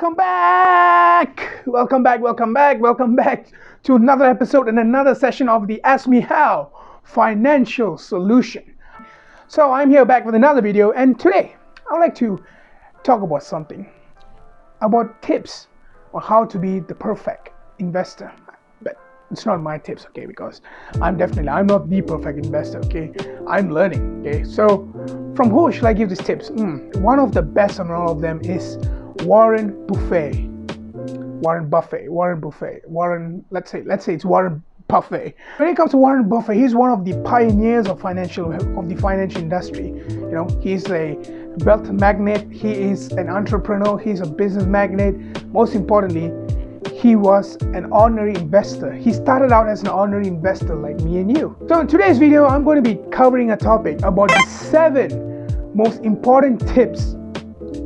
Welcome back! Welcome back to another episode and another session of the Ask Me How Financial Solution. So I'm here back with another video, and today I'd like to talk about something, about tips on how to be the perfect investor. But it's not my tips, okay, because I'm not the perfect investor, okay? I'm learning, okay? So from who should I give these tips? One of the best on all of them is Warren Buffett. Let's say it's Warren Buffett. When it comes to Warren Buffett, he's one of the pioneers of the financial industry. You know, he's a wealth magnate, he is an entrepreneur, he's a business magnate. Most importantly, he was an ordinary investor. He started out as an ordinary investor like me and you. So in today's video, I'm going to be covering a topic about the 7 most important tips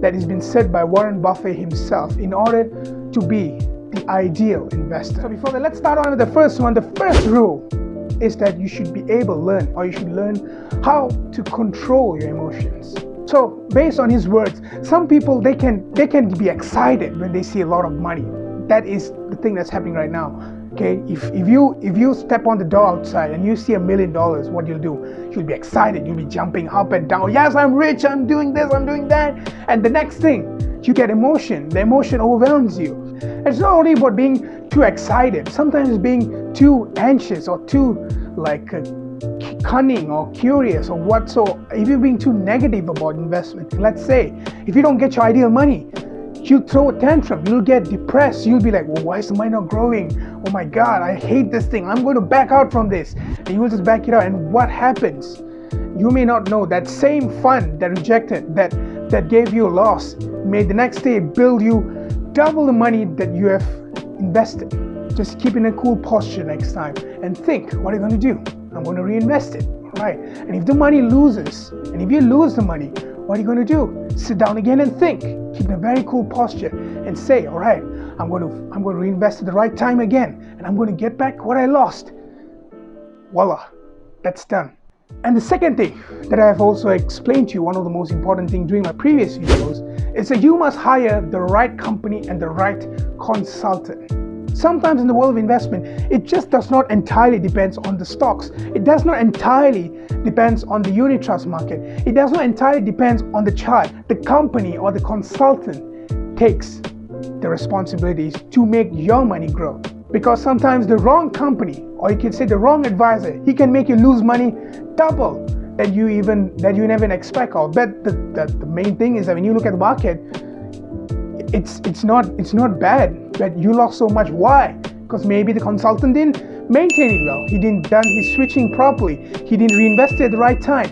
that has been said by Warren Buffett himself in order to be the ideal investor. So before that, let's start on with the first one. The first rule is that you should be able to learn, or you should learn how to control your emotions. So based on his words, some people, they can be excited when they see a lot of money. That is the thing that's happening right now. Okay, if you step on the door outside and you see $1 million, what you'll do? You'll be excited. You'll be jumping up and down. Yes, I'm rich. I'm doing this. I'm doing that. And the next thing, you get emotion. The emotion overwhelms you. And it's not only about being too excited. Sometimes being too anxious or too cunning or curious or what. So if you're being too negative about investment, let's say if you don't get your ideal money, you throw a tantrum, you'll get depressed, you'll be like, well, why is the money not growing? Oh my God, I hate this thing, I'm going to back out from this. And you will just back it out, and what happens? You may not know that same fund that rejected, that gave you a loss, may the next day build you double the money that you have invested. Just keep in a cool posture next time and think, what are you going to do? I'm going to reinvest it, all right? And if the money loses, and if you lose the money, what are you going to do? Sit down again and think. Keep in a very cool posture and say, all right, I'm going to reinvest at the right time again, and I'm going to get back what I lost. Voila, that's done. And the second thing that I have also explained to you, one of the most important things during my previous videos, is that you must hire the right company and the right consultant. Sometimes in the world of investment, it just does not entirely depend on the stocks. It does not entirely depend on the unit trust market. It does not entirely depend on the chart. The company or the consultant takes the responsibilities to make your money grow. Because sometimes the wrong company, or you can say the wrong advisor, he can make you lose money double that you never expect of. But the main thing is that when you look at the market, it's not bad that you lost so much. Why? Because maybe the consultant didn't maintain it well. He didn't done his switching properly. He didn't reinvest it at the right time,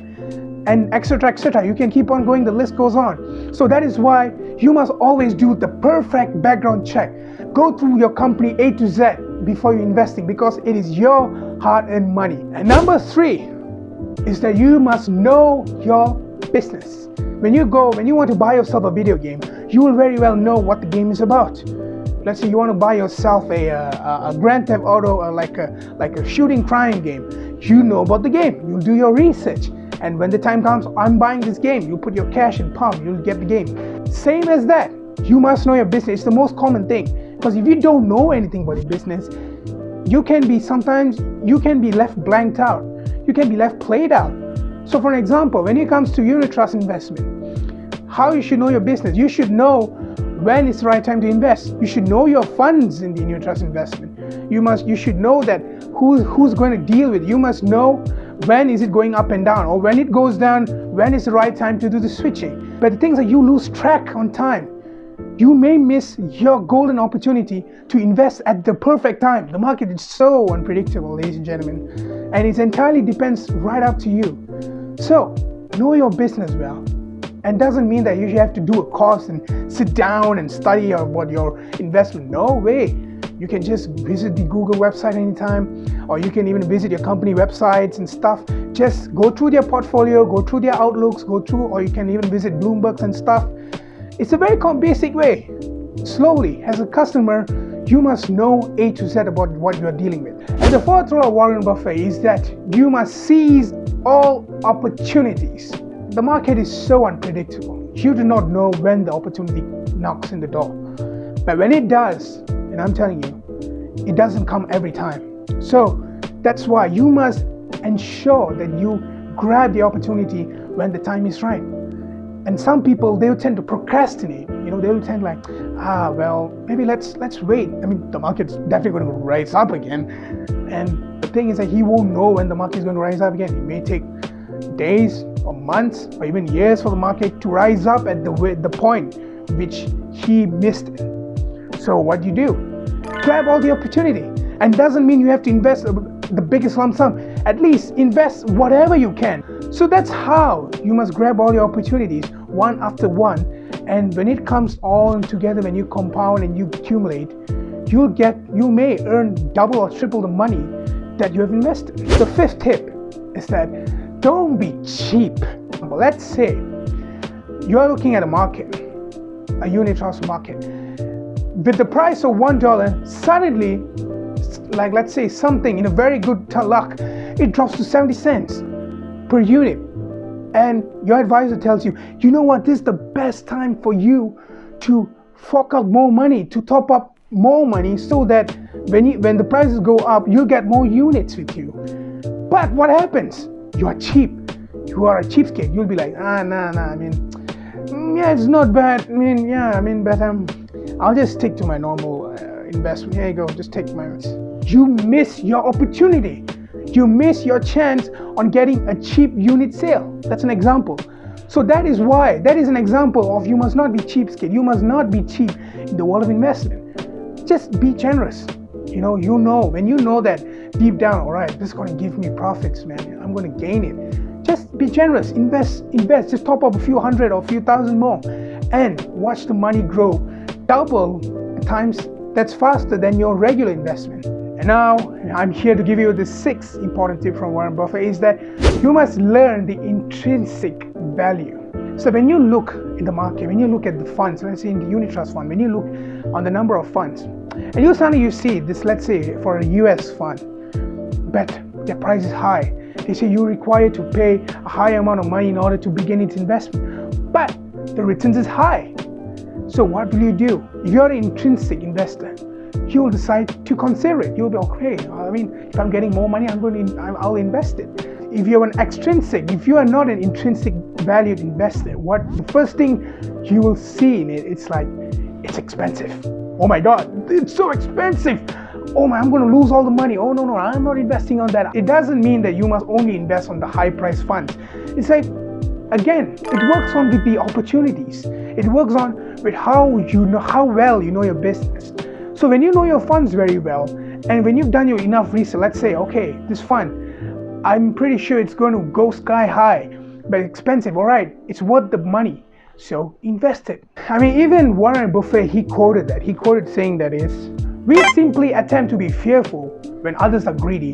and etc. etc. You can keep on going. The list goes on. So that is why you must always do the perfect background check. Go through your company A to Z before you're investing, because it is your hard-earned money. And number 3 is that you must know your business. When you want to buy yourself a video game, you will very well know what the game is about. Let's say you want to buy yourself a Grand Theft Auto, like a shooting crime game. You know about the game. You'll do your research, and when the time comes, I'm buying this game, you put your cash in palm, you'll get the game. Same as that, you must know your business. It's the most common thing, because if you don't know anything about your business, you can be left blanked out. You can be left played out. So for example, when it comes to unit trust investment, how you should know your business, you should know when it's the right time to invest. You should know your funds in the unit trust investment. You should know that who's going to deal with it. You must know when is it going up and down, or when it goes down, when is the right time to do the switching. But the things that you lose track on time, you may miss your golden opportunity to invest at the perfect time. The market is so unpredictable, ladies and gentlemen, and it entirely depends right up to you. So know your business well. And doesn't mean that you should have to do a course and sit down and study about your investment. No way. You can just visit the Google website anytime, or you can even visit your company websites and stuff. Just go through their portfolio, go through their outlooks, or you can even visit Bloomberg's and stuff. It's a very basic way. Slowly, as a customer, you must know A to Z about what you are dealing with. And the fourth rule of Warren Buffett is that you must seize all opportunities. The market is so unpredictable. You do not know when the opportunity knocks in the door. But when it does, and I'm telling you, it doesn't come every time. So that's why you must ensure that you grab the opportunity when the time is right. And some people, they'll tend to procrastinate. They'll tend like, well, maybe let's wait. I mean, the market's definitely going to rise up again. And the thing is that he won't know when the market is going to rise up again. It may take days or months or even years for the market to rise up at the point which he missed it. So what do? Grab all the opportunity. And doesn't mean you have to invest the biggest lump sum. At least invest whatever you can. So that's how you must grab all the opportunities one after one. And when it comes all together, when you compound and you accumulate, you may earn double or triple the money that you have invested. The fifth tip is that don't be cheap. Let's say you're looking at a market, a unit trust market. With the price of $1, suddenly, like let's say something in a very good luck, it drops to 70 cents per unit. And your advisor tells you, you know what, this is the best time for you to fork out more money, to top up more money, so that when the prices go up, you'll get more units with you. But what happens? You are cheap. You are a cheapskate. You'll be like, nah, I mean, yeah, it's not bad. But I'll just stick to my normal investment. Here you go, just take my risk. You miss your opportunity. You miss your chance on getting a cheap unit sale. That's an example. So that is an example of you must not be cheapskate. You must not be cheap in the world of investment. Just be generous. When you know that deep down, all right, this is going to give me profits, man. I'm going to gain it. Just be generous. Invest. Just top up a few hundred or a few thousand more and watch the money grow double times. That's faster than your regular investment. And now I'm here to give you the sixth important tip from Warren Buffett, is that you must learn the intrinsic value. So when you look in the market, when you look at the funds, let's say in the unit trust fund, when you look on the number of funds, and you see this, let's say for a US fund, but their price is high. They say you're required to pay a high amount of money in order to begin its investment, but the returns is high. So what will you do? If you're an intrinsic investor, you'll decide to consider it. You'll be okay. If I'm getting more money, I'll invest it. If you're an extrinsic, if you are not an intrinsic valued investor, the first thing you will see in it, it's like, it's expensive. Oh my God, it's so expensive. Oh my, I'm going to lose all the money. Oh no, I'm not investing on that. It doesn't mean that you must only invest on the high price funds. It's like, again, it works on with the opportunities. It works on with how well you know your business. So when you know your funds very well, and when you've done your enough research, let's say, okay, this fund, I'm pretty sure it's going to go sky high, but expensive. All right, it's worth the money, so invest it. Even Warren Buffett, he quoted saying that we simply attempt to be fearful when others are greedy,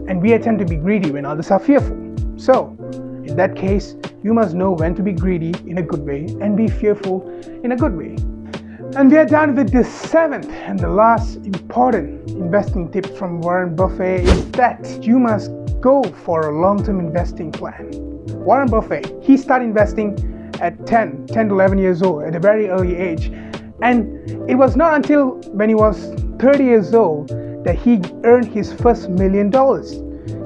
and we attempt to be greedy when others are fearful. So in that case, you must know when to be greedy in a good way and be fearful in a good way. And we are done with the seventh and the last important investing tip from Warren Buffett, is that you must go for a long-term investing plan. Warren Buffett, he started investing at 10 to 11 years old, at a very early age. And it was not until when he was 30 years old that he earned his first $1 million.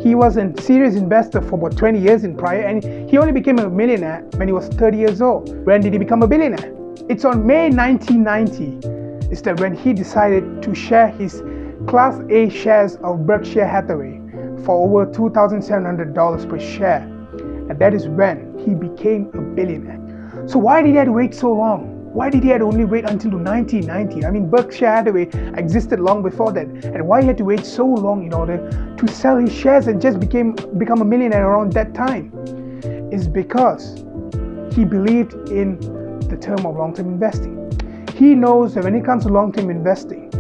He was a serious investor for about 20 years in prior, and he only became a millionaire when he was 30 years old. When did he become a billionaire? It's on May 1990, is that when he decided to share his Class A shares of Berkshire Hathaway for over $2,700 per share. And that is when he became a billionaire. So why did he have to wait so long? Why did he have to only wait until 1990? Berkshire Hathaway existed long before that. And why he had to wait so long in order to sell his shares and just become a millionaire around that time? Is because he believed in the term of long-term investing. He knows that when it comes to long-term investing,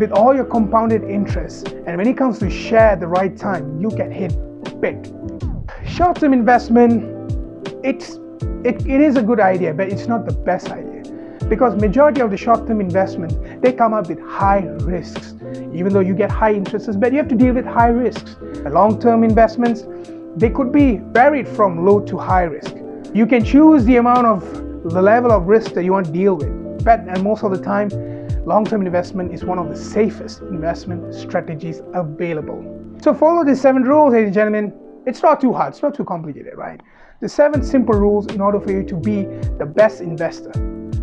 with all your compounded interest, and when it comes to share at the right time, you get hit big. Short-term investment, it is a good idea, but it's not the best idea, because majority of the short-term investment, they come up with high risks. Even though you get high interests, but you have to deal with high risks. Long-term investments, they could be varied from low to high risk. You can choose the level of risk that you want to deal with. But and most of the time, long-term investment is one of the safest investment strategies available. So follow the 7 rules, ladies and gentlemen. It's not too hard, it's not too complicated, right? The 7 simple rules in order for you to be the best investor,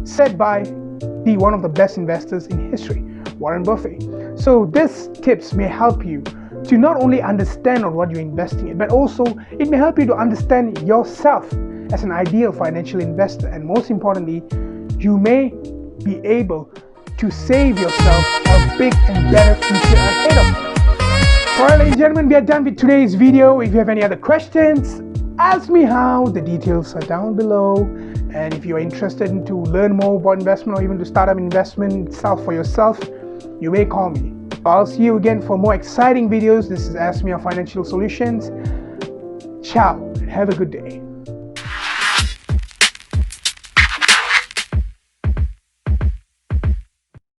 set by one of the best investors in history, Warren Buffett. So these tips may help you to not only understand on what you're investing in, but also it may help you to understand yourself as an ideal financial investor. And most importantly, you may be able to save yourself a big and better future ahead of you. Alright, ladies and gentlemen, we are done with today's video. If you have any other questions, ask me how. The details are down below. And if you are interested in to learn more about investment or even to start up investment itself for yourself, you may call me. I'll see you again for more exciting videos. This is Ask Me Our Financial Solutions. Ciao and have a good day.